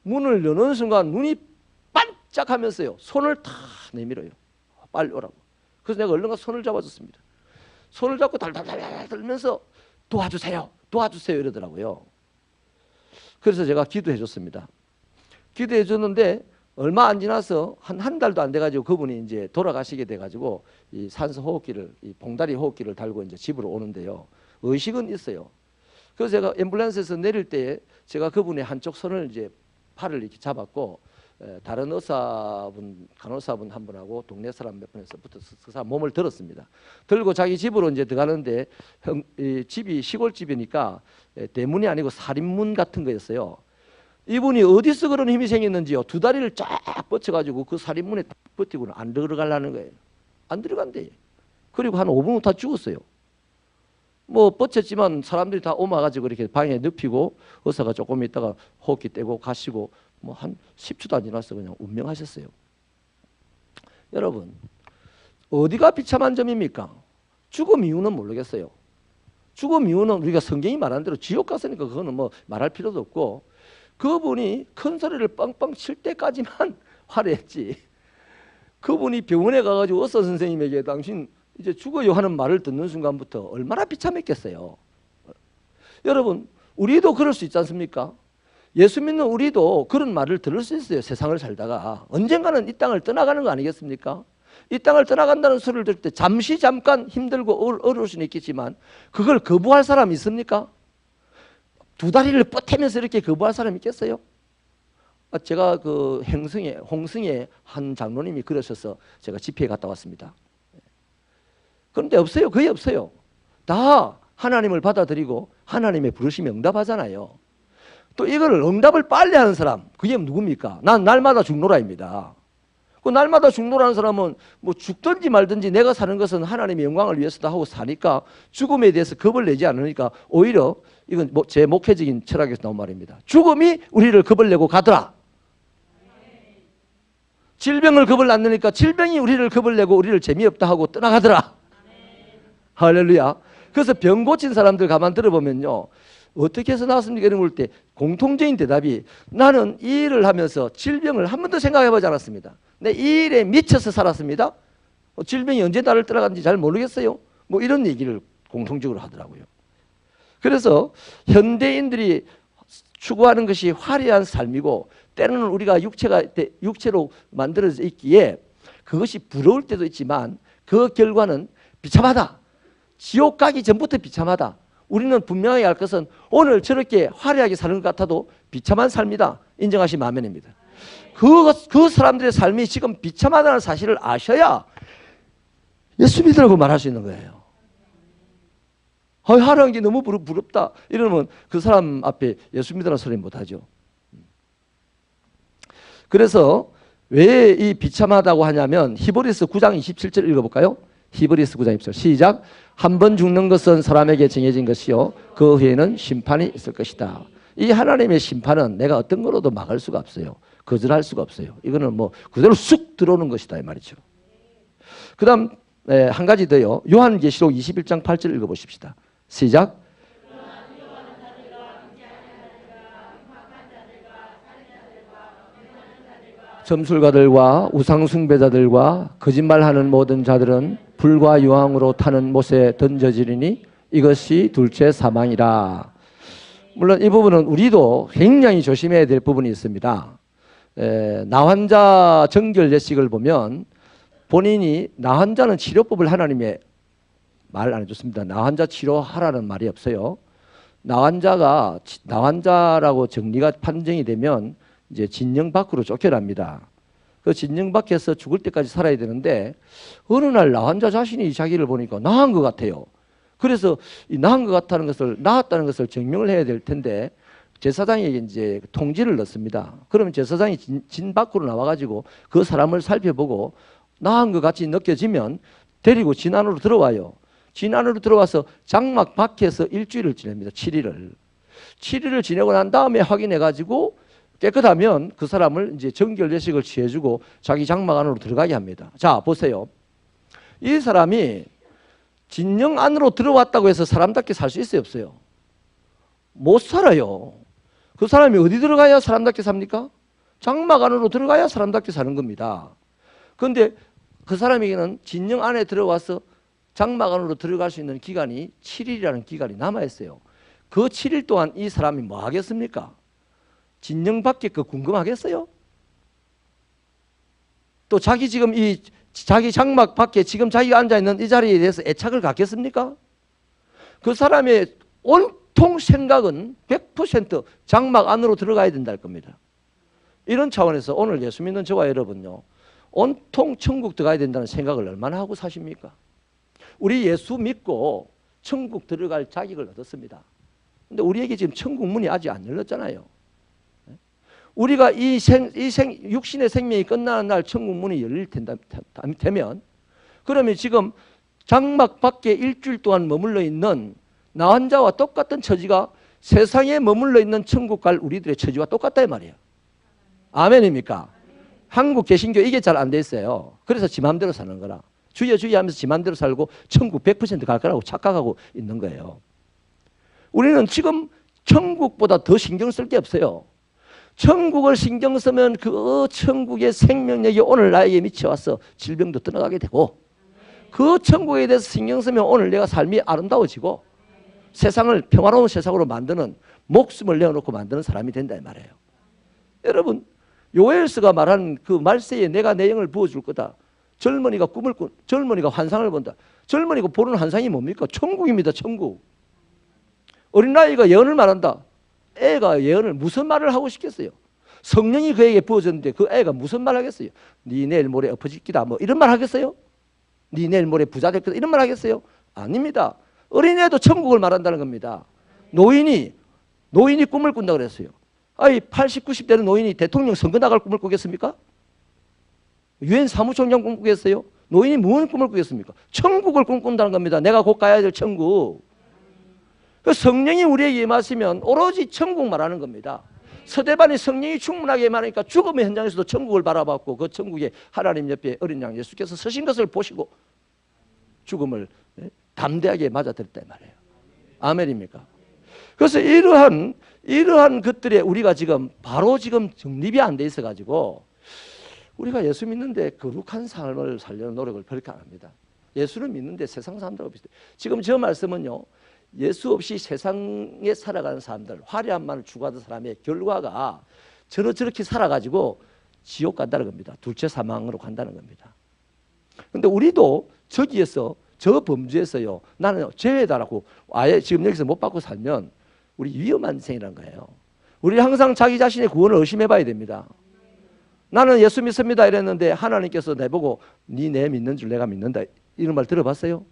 문을 여는 순간 눈이 반짝하면서요. 손을 탁 내밀어요. 빨리 오라고. 그래서 내가 얼른 가서 손을 잡아줬습니다. 손을 잡고 달달달 떨면서 도와주세요, 도와주세요 이러더라고요. 그래서 제가 기도해 줬습니다. 기도해 줬는데 얼마 안 지나서 한 달도 안 돼가지고 그분이 이제 돌아가시게 돼가지고 이 산소 호흡기를, 이 봉다리 호흡기를 달고 이제 집으로 오는데요. 의식은 있어요. 그래서 제가 앰뷸런스에서 내릴 때에 제가 그분의 한쪽 손을 이제 팔을 이렇게 잡았고, 다른 의사분, 간호사분 한 분하고 동네 사람 몇 분에서 붙어서 그 사람 몸을 들었습니다. 들고 자기 집으로 이제 들어가는데 이 집이 시골집이니까 대문이 아니고 살인문 같은 거였어요. 이분이 어디서 그런 힘이 생겼는지요. 두 다리를 쫙 뻗쳐가지고 그 살인문에 딱 버티고는 안 들어가려는 거예요. 안 들어간대. 그리고 한 5분 후 다 죽었어요. 뭐 뻗쳤지만 사람들이 다 옮아가지고 이렇게 방에 눕히고 의사가 조금 있다가 호흡기 떼고 가시고 뭐 한 10초도 안 지났어 그냥 운명하셨어요. 여러분, 어디가 비참한 점입니까? 죽음 이유는 모르겠어요. 죽음 이유는 우리가 성경이 말한 대로 지옥 갔으니까 그거는 뭐 말할 필요도 없고, 그분이 큰 소리를 빵빵 칠 때까지만 화내했지. 그분이 병원에 가가지고 의사 선생님에게 당신 이제 죽어요 하는 말을 듣는 순간부터 얼마나 비참했겠어요. 여러분, 우리도 그럴 수 있지 않습니까? 예수 믿는 우리도 그런 말을 들을 수 있어요. 세상을 살다가 언젠가는 이 땅을 떠나가는 거 아니겠습니까? 이 땅을 떠나간다는 소리를 들을 때 잠깐 힘들고 어려울 수는 있겠지만 그걸 거부할 사람이 있습니까? 두 다리를 뻗으면서 이렇게 거부할 사람이 있겠어요? 제가 그 홍승에 한 장로님이 그러셔서 제가 집회에 갔다 왔습니다. 그런데 없어요. 거의 없어요. 다 하나님을 받아들이고 하나님의 부르심에 응답하잖아요. 또 이거를 응답을 빨리 하는 사람, 그게 누굽니까? 난 날마다 죽노라입니다. 그 날마다 죽노라는 사람은 뭐 죽든지 말든지 내가 사는 것은 하나님의 영광을 위해서다 하고 사니까 죽음에 대해서 겁을 내지 않으니까 오히려 이건 제 목회적인 철학에서 나온 말입니다. 죽음이 우리를 겁을 내고 가더라. 질병을 겁을 안 내니까 질병이 우리를 겁을 내고 우리를 재미없다 하고 떠나가더라. 할렐루야. 그래서 병 고친 사람들 가만 들어보면요, 어떻게 해서 나왔습니까? 이런 걸 때 공통적인 대답이 나는 이 일을 하면서 질병을 한 번도 생각해보지 않았습니다. 내 이 일에 미쳐서 살았습니다. 질병이 언제 나를 떠나간지 잘 모르겠어요. 뭐 이런 얘기를 공통적으로 하더라고요. 그래서 현대인들이 추구하는 것이 화려한 삶이고 때로는 우리가 육체로 만들어져 있기에 그것이 부러울 때도 있지만 그 결과는 비참하다. 지옥 가기 전부터 비참하다. 우리는 분명하게 알 것은 오늘 저렇게 화려하게 사는 것 같아도 비참한 삶이다. 인정하시면 아멘입니다. 그 사람들의 삶이 지금 비참하다는 사실을 아셔야 예수 믿으라고 말할 수 있는 거예요. 화려한 게 너무 부럽다 이러면 그 사람 앞에 예수 믿으라는 소리 못하죠. 그래서 왜 이 비참하다고 하냐면 히브리서 9장 27절 읽어볼까요? 히브리서 9장 27절 시작. 한 번 죽는 것은 사람에게 정해진 것이요 그 후에는 심판이 있을 것이다. 이 하나님의 심판은 내가 어떤 거로도 막을 수가 없어요. 거절할 수가 없어요. 이거는 뭐 그대로 쑥 들어오는 것이다 이 말이죠. 그 다음 한 가지 더요. 요한계시록 21장 8절 읽어보십시다. 시작. 점술가들과 우상숭배자들과 거짓말하는 모든 자들은 불과 유황으로 타는 못에 던져지리니 이것이 둘째 사망이라. 물론 이 부분은 우리도 굉장히 조심해야 될 부분이 있습니다. 나환자 정결 예식을 보면 본인이 나환자는 치료법을 하나님의 말 안 해줬습니다. 나환자 치료하라는 말이 없어요. 나환자라고 정리가 판정이 되면 이제 진영 밖으로 쫓겨납니다. 그 진영 밖에서 죽을 때까지 살아야 되는데 어느 날 나환자 자신이 자기를 보니까 나은 것 같아요. 그래서 이 나은 것 같다는 것을 나았다는 것을 증명을 해야 될 텐데 제사장에게 이제 통지를 넣습니다. 그러면 제사장이 진 밖으로 나와가지고 그 사람을 살펴보고 나은 것 같이 느껴지면 데리고 진 안으로 들어와요. 진 안으로 들어와서 장막 밖에서 일주일을 지냅니다. 7일을. 7일을 지내고 난 다음에 확인해가지고 깨끗하면 그 사람을 이제 정결 예식을 취해주고 자기 장막 안으로 들어가게 합니다. 자, 보세요. 이 사람이 진영 안으로 들어왔다고 해서 사람답게 살 수 있어요, 없어요? 못 살아요. 그 사람이 어디 들어가야 사람답게 삽니까? 장막 안으로 들어가야 사람답게 사는 겁니다. 그런데 그 사람에게는 진영 안에 들어와서 장막 안으로 들어갈 수 있는 기간이 7일이라는 기간이 남아있어요. 그 7일 동안 이 사람이 뭐 하겠습니까? 진영밖에 그 궁금하겠어요? 또 자기 지금 이 자기 장막 밖에 지금 자기가 앉아있는 이 자리에 대해서 애착을 갖겠습니까? 그 사람의 온통 생각은 100% 장막 안으로 들어가야 된다는 겁니다. 이런 차원에서 오늘 예수 믿는 저와 여러분요, 온통 천국 들어가야 된다는 생각을 얼마나 하고 사십니까? 우리 예수 믿고 천국 들어갈 자격을 얻었습니다. 근데 우리에게 지금 천국 문이 아직 안 열렸잖아요. 우리가 육신의 생명이 끝나는 날 천국 문이 열릴 되면, 그러면 지금 장막 밖에 일주일 동안 머물러 있는 나 혼자와 똑같은 처지가 세상에 머물러 있는 천국 갈 우리들의 처지와 똑같다 이 말이에요. 아멘입니까? 한국 개신교 이게 잘 안 돼 있어요. 그래서 지 맘대로 사는 거라. 주여 주여 하면서 지 맘대로 살고 천국 100% 갈 거라고 착각하고 있는 거예요. 우리는 지금 천국보다 더 신경 쓸 게 없어요. 천국을 신경 쓰면 그 천국의 생명력이 오늘 나에게 미쳐와서 질병도 떠나가게 되고, 그 천국에 대해서 신경 쓰면 오늘 내가 삶이 아름다워지고 세상을 평화로운 세상으로 만드는, 목숨을 내어놓고 만드는 사람이 된다 이 말이에요. 여러분, 요엘서가 말하는 그 말세에 내가 내 영을 부어줄 거다. 젊은이가 젊은이가 환상을 본다. 젊은이가 보는 환상이 뭡니까? 천국입니다. 천국. 어린아이가 예언을 말한다. 애가 예언을 무슨 말을 하고 싶겠어요? 성령이 그에게 부어졌는데 그 애가 무슨 말 하겠어요? 네 내일 모레 엎어질 기다 뭐 이런 말 하겠어요? 네 내일 모레 부자 될 거다 이런 말 하겠어요? 아닙니다. 어린애도 천국을 말한다는 겁니다. 노인이 꿈을 꾼다 그랬어요. 아이 80, 90대는 노인이 대통령 선거 나갈 꿈을 꾸겠습니까? 유엔 사무총장 꿈꾸겠어요? 노인이 무슨 꿈을 꾸겠습니까? 천국을 꿈꾼다는 겁니다. 내가 곧 가야 될 천국. 성령이 우리에게 임하시면 오로지 천국 말하는 겁니다. 서대반이 성령이 충만하게 임하니까 죽음의 현장에서도 천국을 바라봤고, 그 천국에 하나님 옆에 어린 양 예수께서 서신 것을 보시고 죽음을 담대하게 맞아들였다 말이에요. 아멘입니까? 그래서 이러한 것들에 우리가 지금 바로 지금 정립이 안 돼 있어 가지고 우리가 예수 믿는데 거룩한 삶을 살려는 노력을 그렇게 안 합니다. 예수를 믿는데 세상 사람들하고 비슷해요. 지금 저 말씀은요, 예수 없이 세상에 살아가는 사람들, 화려한 말을 추구하는 사람의 결과가 저렇게 살아가지고 지옥 간다는 겁니다. 둘째 사망으로 간다는 겁니다. 그런데 우리도 저기에서, 저 범죄에서요, 나는 죄다라고 아예 지금 여기서 못 받고 살면 우리 위험한 인생이라는 거예요. 우리 항상 자기 자신의 구원을 의심해 봐야 됩니다. 나는 예수 믿습니다 이랬는데 하나님께서 내보고 네 내 믿는 줄 내가 믿는다 이런 말 들어봤어요?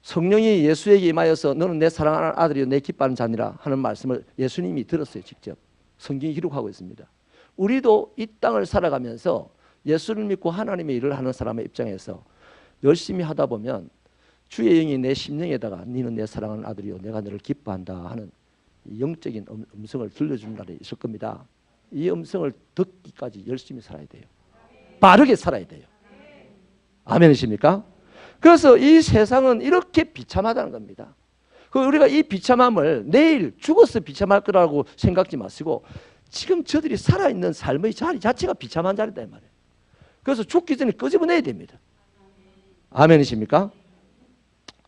성령이 예수에게 임하여서 너는 내 사랑하는 아들이요 내 기뻐하는 자니라 하는 말씀을 예수님이 들었어요. 직접 성경이 기록하고 있습니다. 우리도 이 땅을 살아가면서 예수를 믿고 하나님의 일을 하는 사람의 입장에서 열심히 하다 보면 주의 영이 내 심령에다가 너는 내 사랑하는 아들이요 내가 너를 기뻐한다 하는 영적인 음성을 들려주는 날이 있을 겁니다. 이 음성을 듣기까지 열심히 살아야 돼요. 바르게 살아야 돼요. 아멘이십니까? 그래서 이 세상은 이렇게 비참하다는 겁니다. 우리가 이 비참함을 내일 죽어서 비참할 거라고 생각지 마시고 지금 저들이 살아있는 삶의 자리 자체가 비참한 자리다 이 말이에요. 그래서 죽기 전에 끄집어내야 됩니다. 아멘이십니까?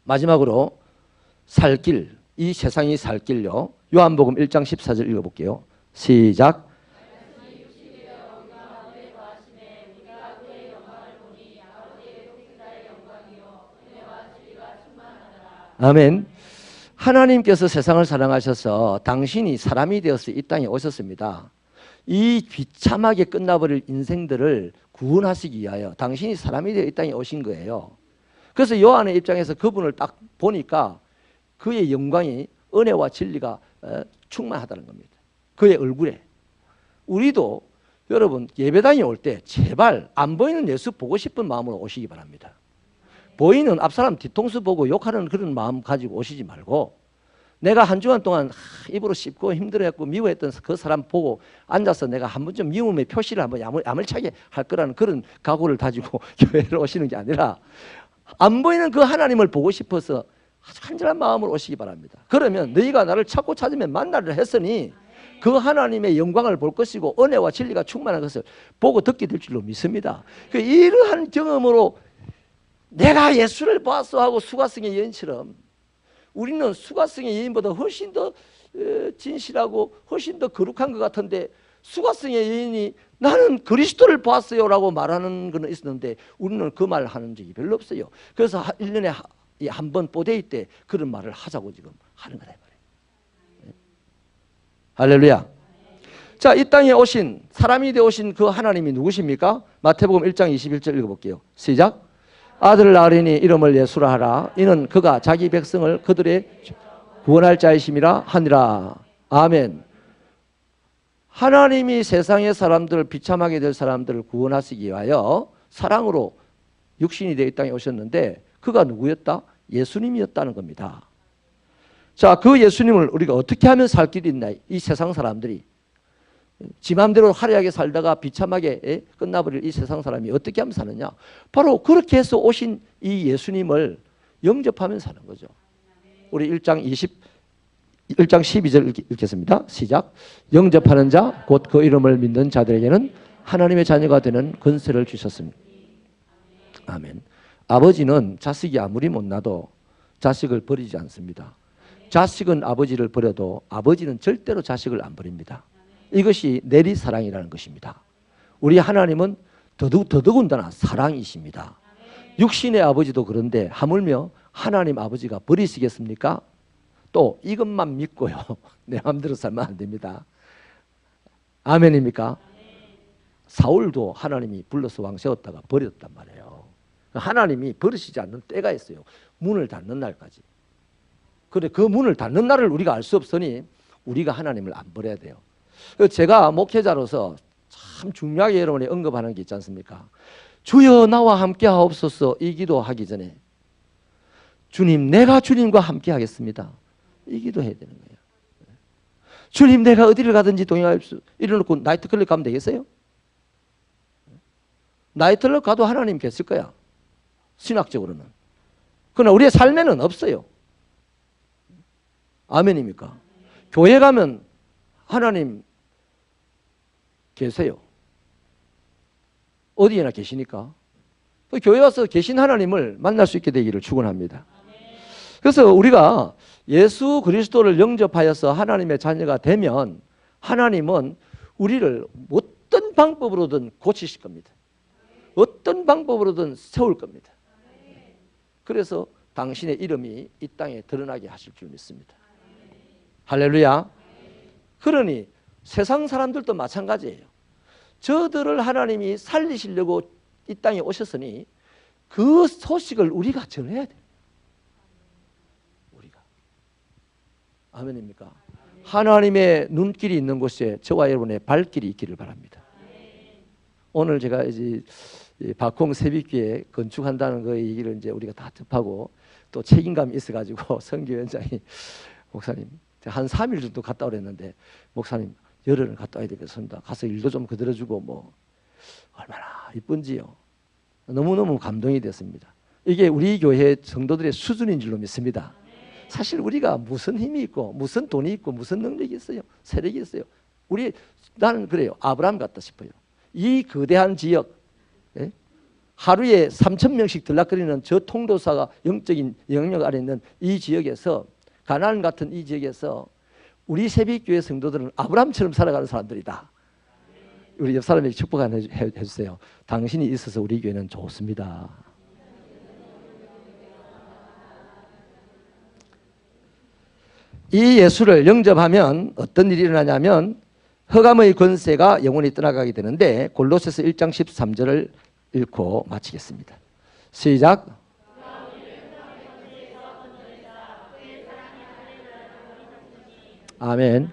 마지막으로 살 길, 이 세상이 살 길요. 요한복음 1장 14절 읽어볼게요. 시작. 아멘. 하나님께서 세상을 사랑하셔서 당신이 사람이 되어서 이 땅에 오셨습니다. 이 비참하게 끝나버릴 인생들을 구원하시기 위하여 당신이 사람이 되어 이 땅에 오신 거예요. 그래서 요한의 입장에서 그분을 딱 보니까 그의 영광이 은혜와 진리가 충만하다는 겁니다. 그의 얼굴에. 우리도 여러분 예배당에 올 때 제발 안 보이는 예수 보고 싶은 마음으로 오시기 바랍니다. 보이는 앞사람 뒤통수 보고 욕하는 그런 마음 가지고 오시지 말고, 내가 한 주간 동안 입으로 씹고 힘들어했고 미워했던 그 사람 보고 앉아서 내가 한 번쯤 미움의 표시를 한번 야물차게 할 거라는 그런 각오를 가지고 교회를 오시는 게 아니라 안 보이는 그 하나님을 보고 싶어서 아주 간절한 마음으로 오시기 바랍니다. 그러면 너희가 나를 찾고 찾으면 만나리라 했으니 그 하나님의 영광을 볼 것이고 은혜와 진리가 충만한 것을 보고 듣게 될 줄로 믿습니다. 이러한 경험으로 내가 예수를 보았어 하고 수가성의 여인처럼 우리는 수가성의 여인보다 훨씬 더 진실하고 훨씬 더 거룩한 것 같은데 수가성의 여인이 나는 그리스도를 보았어요 라고 말하는 것은 있었는데 우리는 그 말 하는 적이 별로 없어요. 그래서 1년에 한 번 뽀데이 때 그런 말을 하자고 지금 하는 거다 말이에요. 할렐루야. 자, 이 땅에 오신 사람이 되어 오신 그 하나님이 누구십니까? 마태복음 1장 21절 읽어볼게요. 시작. 아들을 낳으리니 이름을 예수라 하라. 이는 그가 자기 백성을 그들의 구원할 자이심이라 하니라. 아멘. 하나님이 세상의 사람들을 비참하게 될 사람들을 구원하시기 위하여 사랑으로 육신이 되어 이 땅에 오셨는데 그가 누구였다? 예수님이었다는 겁니다. 자, 그 예수님을 우리가 어떻게 하면 살 길이 있나? 이 세상 사람들이 지 맘대로 화려하게 살다가 비참하게 끝나버릴 이 세상 사람이 어떻게 하면 사느냐? 바로 그렇게 해서 오신 이 예수님을 영접하면 사는 거죠. 우리 1장 12절 읽겠습니다. 시작. 영접하는 자 곧 그 이름을 믿는 자들에게는 하나님의 자녀가 되는 권세를 주셨습니다. 아멘. 아버지는 자식이 아무리 못나도 자식을 버리지 않습니다. 자식은 아버지를 버려도 아버지는 절대로 자식을 안 버립니다. 이것이 내리사랑이라는 것입니다. 우리 하나님은 더더군다나 사랑이십니다. 육신의 아버지도 그런데 하물며 하나님 아버지가 버리시겠습니까? 또 이것만 믿고요. 내 마음대로 살면 안 됩니다. 아멘입니까? 사울도 하나님이 불러서 왕 세웠다가 버렸단 말이에요. 하나님이 버리시지 않는 때가 있어요. 문을 닫는 날까지. 그래, 그 문을 닫는 날을 우리가 알 수 없으니 우리가 하나님을 안 버려야 돼요. 제가 목회자로서 참 중요하게 여러분이 언급하는 게 있지 않습니까? 주여 나와 함께 하옵소서 이 기도하기 전에 주님 내가 주님과 함께 하겠습니다. 이 기도해야 되는 거예요. 주님 내가 어디를 가든지 동행하옵소서. 이래놓고 나이트클럽 가면 되겠어요? 나이트클럽 가도 하나님 계실 거야. 신학적으로는. 그러나 우리의 삶에는 없어요. 아멘입니까? 교회 가면 하나님 계세요. 어디에나 계시니까. 교회 와서 계신 하나님을 만날 수 있게 되기를 축원합니다. 그래서 우리가 예수 그리스도를 영접하여서 하나님의 자녀가 되면 하나님은 우리를 어떤 방법으로든 고치실 겁니다. 어떤 방법으로든 세울 겁니다. 그래서 당신의 이름이 이 땅에 드러나게 하실 줄 믿습니다. 할렐루야. 그러니 세상 사람들도 마찬가지예요. 저들을 하나님이 살리시려고 이 땅에 오셨으니 그 소식을 우리가 전해야 돼요. 우리가. 아멘입니까? 하나님의 눈길이 있는 곳에 저와 여러분의 발길이 있기를 바랍니다. 오늘 제가 이제 박홍 세빛교회 건축한다는 그 얘기를 이제 우리가 다 접하고 또 책임감이 있어가지고 선교위원장이 목사님 한 3일 정도 갔다 오랬는데 목사님 열흘은 갔다 와야 되겠습니다. 가서 일도 좀 거들어주고 뭐 얼마나 이쁜지요. 너무너무 감동이 됐습니다. 이게 우리 교회 성도들의 수준인 줄로 믿습니다. 사실 우리가 무슨 힘이 있고 무슨 돈이 있고 무슨 능력이 있어요. 세력이 있어요. 나는 그래요. 아브라함 같다 싶어요. 이 거대한 지역 하루에 3,000명씩 들락거리는 저 통도사가 영적인 영역 아래 있는 이 지역에서 가나안 같은 이 지역에서 우리 새벽교회 성도들은 아브라함처럼 살아가는 사람들이다. 우리 옆 사람에게 축복 하나 해주세요. 당신이 있어서 우리 교회는 좋습니다. 이 예수를 영접하면 어떤 일이 일어나냐면 흑암의 권세가 영원히 떠나가게 되는데 골로새서 1장 13절을 읽고 마치겠습니다. 시작. 아멘.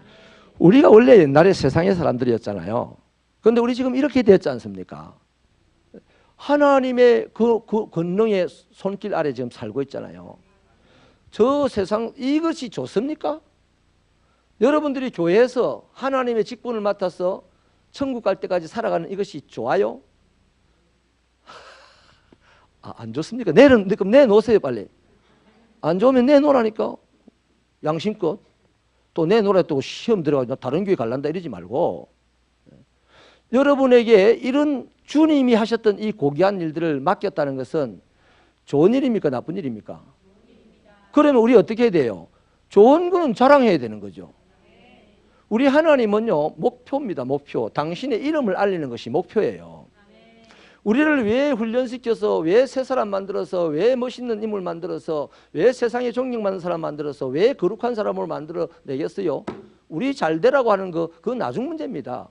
우리가 원래 옛날에 세상의 사람들이었잖아요. 그런데 우리 지금 이렇게 되었지 않습니까? 하나님의 그 권능의 손길 아래 지금 살고 있잖아요. 저 세상 이것이 좋습니까? 여러분들이 교회에서 하나님의 직분을 맡아서 천국 갈 때까지 살아가는 이것이 좋아요? 안 좋습니까? 그럼 내놓으세요 빨리. 안 좋으면 내놓으라니까. 양심껏. 또 내놓으라 또 시험 들어가지고 다른 교회 갈란다 이러지 말고 여러분에게 이런 주님이 하셨던 이 고귀한 일들을 맡겼다는 것은 좋은 일입니까? 나쁜 일입니까? 그러면 우리 어떻게 해야 돼요? 좋은 거는 자랑해야 되는 거죠. 우리 하나님은요, 목표입니다. 목표. 당신의 이름을 알리는 것이 목표예요. 우리를 왜 훈련시켜서, 왜 새 사람 만들어서, 왜 멋있는 인물 만들어서, 왜 세상에 존경받는 사람 만들어서, 왜 거룩한 사람을 만들어 내겠어요? 우리 잘 되라고 하는 거, 그건 나중 문제입니다.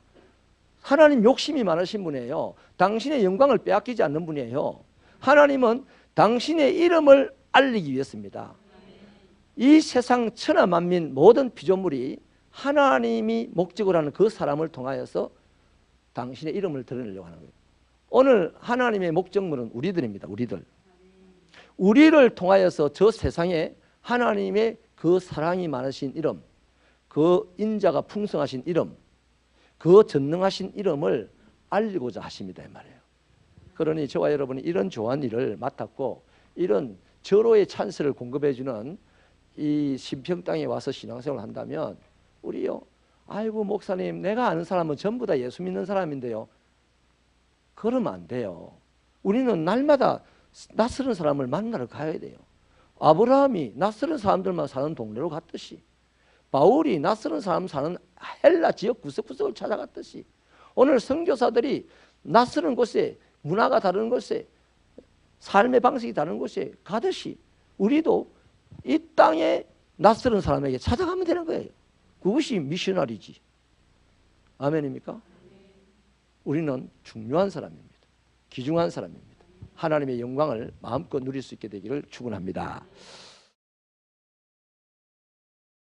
하나님 욕심이 많으신 분이에요. 당신의 영광을 빼앗기지 않는 분이에요. 하나님은 당신의 이름을 알리기 위해서입니다. 이 세상 천하 만민 모든 피조물이 하나님이 목적으로 하는 그 사람을 통하여서 당신의 이름을 드러내려고 하는 거예요. 오늘 하나님의 목적물은 우리들입니다. 우리를 통하여서 저 세상에 하나님의 그 사랑이 많으신 이름, 그 인자가 풍성하신 이름, 그 전능하신 이름을 알리고자 하십니다, 이 말이에요. 그러니 저와 여러분이 이런 좋은 일을 맡았고, 이런 절호의 찬스를 공급해주는 이 신평 땅에 와서 신앙생활을 한다면, 우리요, 아이고 목사님, 내가 아는 사람은 전부 다 예수 믿는 사람인데요. 그러면 안 돼요. 우리는 날마다 낯설은 사람을 만나러 가야 돼요. 아브라함이 낯설은 사람들만 사는 동네로 갔듯이, 바울이 낯설은 사람 사는 헬라 지역 구석구석을 찾아갔듯이, 오늘 선교사들이 낯설은 곳에, 문화가 다른 곳에, 삶의 방식이 다른 곳에 가듯이 우리도 이 땅에 낯설은 사람에게 찾아가면 되는 거예요. 그것이 미셔너리지. 아멘입니까? 우리는 중요한 사람입니다. 귀중한 사람입니다. 하나님의 영광을 마음껏 누릴 수 있게 되기를 축원합니다.